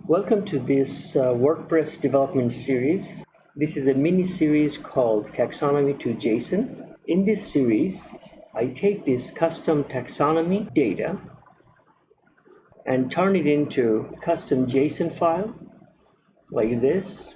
Welcome to this WordPress development series. This is a mini series called Taxonomy to JSON. In this series, I take this custom taxonomy data and turn it into custom JSON file like this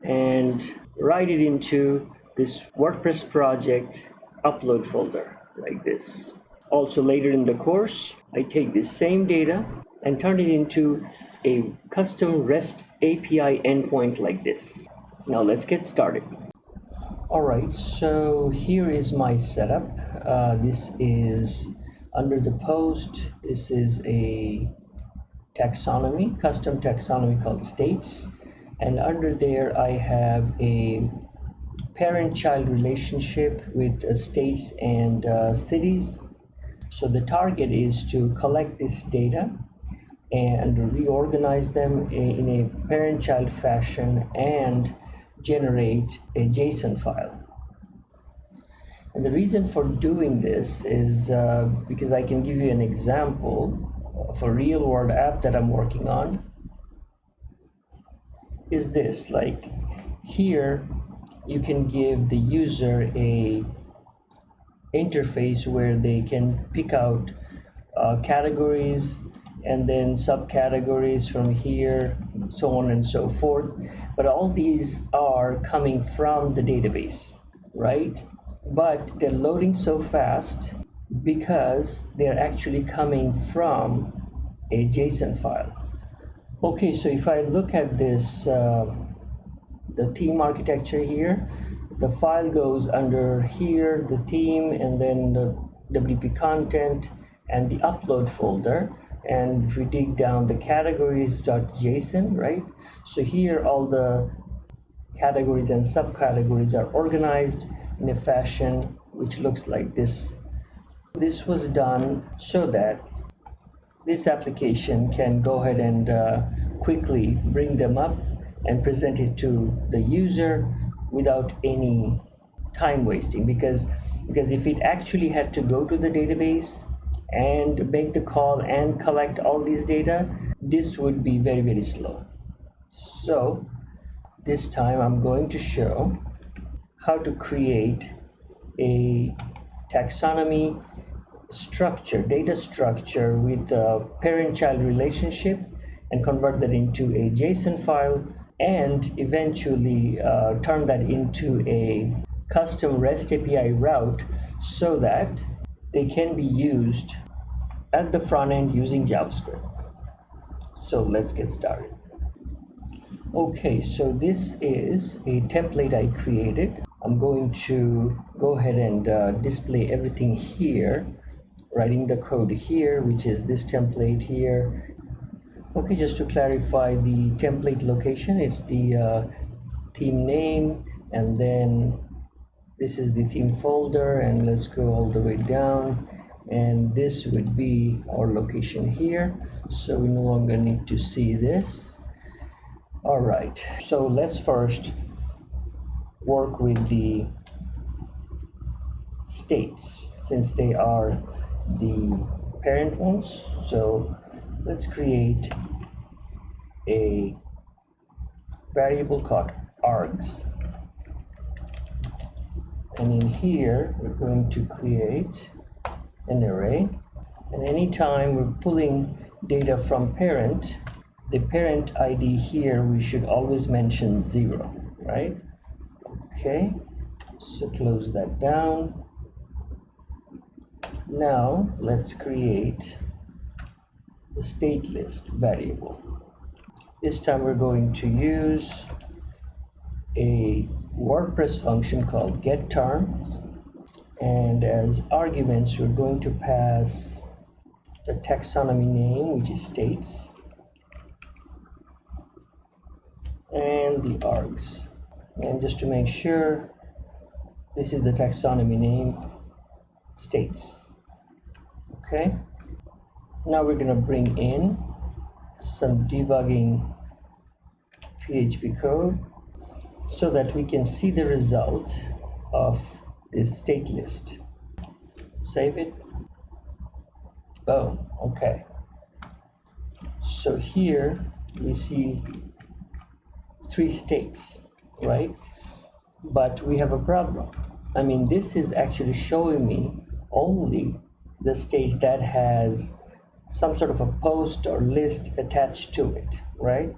and write it into this WordPress project upload folder like this. Also later in the course, I take this same data and turn it into a custom REST API endpoint like this. Now let's get started. Alright, so here is my setup. This is under the post. This is a taxonomy, custom taxonomy called states. And under there I have a parent-child relationship with states and cities. So the target is to collect this data and reorganize them in a parent-child fashion and generate a JSON file. And the reason for doing this is because I can give you an example of a real-world app that I'm working on. Is this, like here you can give the user a interface where they can pick out categories and then subcategories from here, so on and so forth. But all these are coming from the database, right? But they're loading so fast because they're actually coming from a JSON file. Okay, so if I look at this, the theme architecture here, the file goes under here, the theme, and then the WP content and the upload folder. And if we dig down, the categories.json, right? So here all the categories and subcategories are organized in a fashion which looks like this. This was done so that this application can go ahead and quickly bring them up and present it to the user without any time wasting, because if it actually had to go to the database and make the call and collect all these data, this would be very, very slow. So this time I'm going to show how to create a taxonomy structure, data structure with a parent-child relationship and convert that into a JSON file and eventually turn that into a custom REST API route so that they can be used at the front end using JavaScript. So let's get started. Okay, so this is a template I created. I'm going to go ahead and display everything here, writing the code here, which is this template here. Okay, just to clarify the template location, it's the theme name, and then this is the theme folder, and let's go all the way down, and this would be our location here, so we no longer need to see this. All right, so let's first work with the states since they are the parent ones. So let's create a variable called args, and in here we're going to create an array, and anytime we're pulling data from parent, the parent ID here we should always mention 0, right? Okay, so close that down. Now let's create the state list variable. This time we're going to use a WordPress function called getTerms, and as arguments we're going to pass the taxonomy name, which is states, and the args. And just to make sure, this is the taxonomy name, states. Okay, now we're going to bring in some debugging PHP code so that we can see the result of this state list. Save it. Oh, okay. So here we see 3 states, right? But we have a problem. I mean, this is actually showing me only the states that has some sort of a post or list attached to it, right?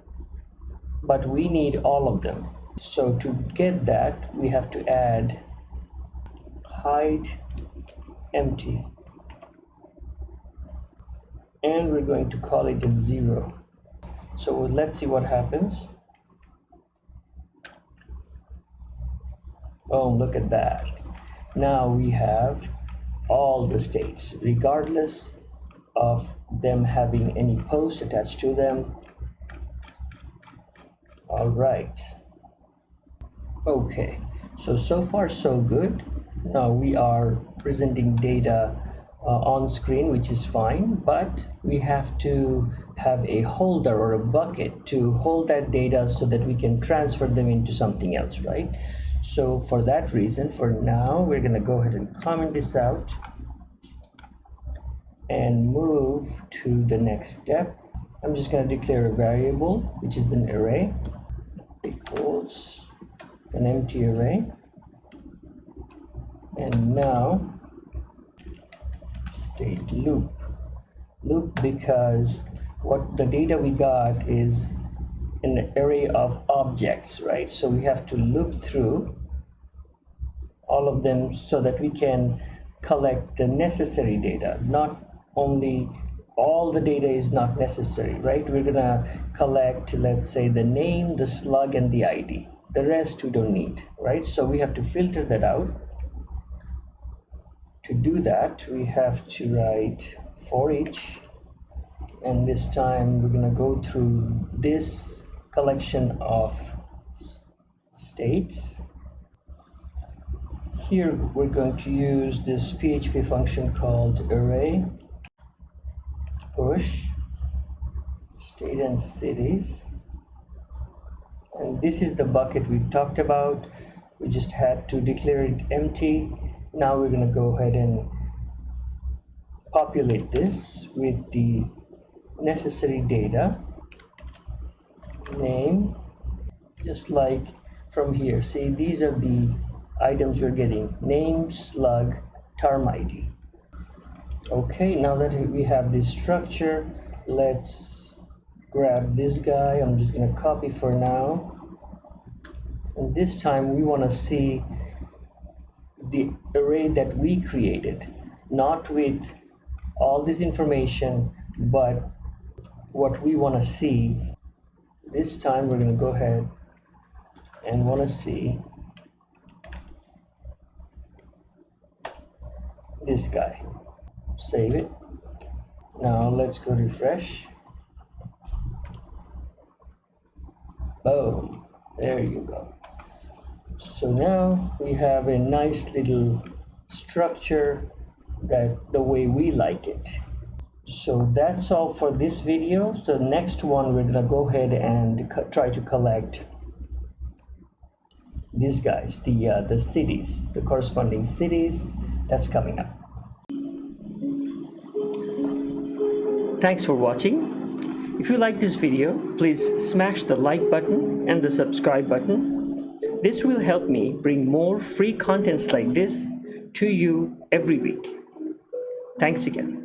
But we need all of them. So to get that, we have to add hide empty, and we're going to call it a 0. So let's see what happens. Oh, look at that. Now we have all the states, regardless of them having any post attached to them. All right. Okay, so far so good. Now we are presenting data on screen, which is fine, but we have to have a holder or a bucket to hold that data so that we can transfer them into something else, right? So for that reason, for now, we're going to go ahead and comment this out and move to the next step. I'm just going to declare a variable, which is an array, equals an empty array. And now state loop because what the data we got is an array of objects, right? So we have to loop through all of them so that we can collect the necessary data. Not only all the data is not necessary, right? We're gonna collect, let's say, the name, the slug, and the ID. The rest we don't need, right? So we have to filter that out. To do that, we have to write for each, and this time we're going to go through this collection of states. Here we're going to use this PHP function called array push state and cities, and this is the bucket we talked about. We just had to declare it empty. Now we're going to go ahead and populate this with the necessary data, name, just like from here. See, these are the items we're getting: name, slug, term ID. Okay, now that we have this structure, let's grab this guy. I'm just going to copy for now, and this time we want to see the array that we created, not with all this information, but what we want to see. This time we're going to go ahead and want to see this guy. Save it. Now let's go refresh. Boom, there you go. So now we have a nice little structure that the way we like it. So that's all for this video. So next one, we're gonna go ahead and try to collect these guys, the cities, the corresponding cities. That's coming up. Thanks for watching. If you like this video, please smash the like button and the subscribe button. This will help me bring more free contents like this to you every week. Thanks again.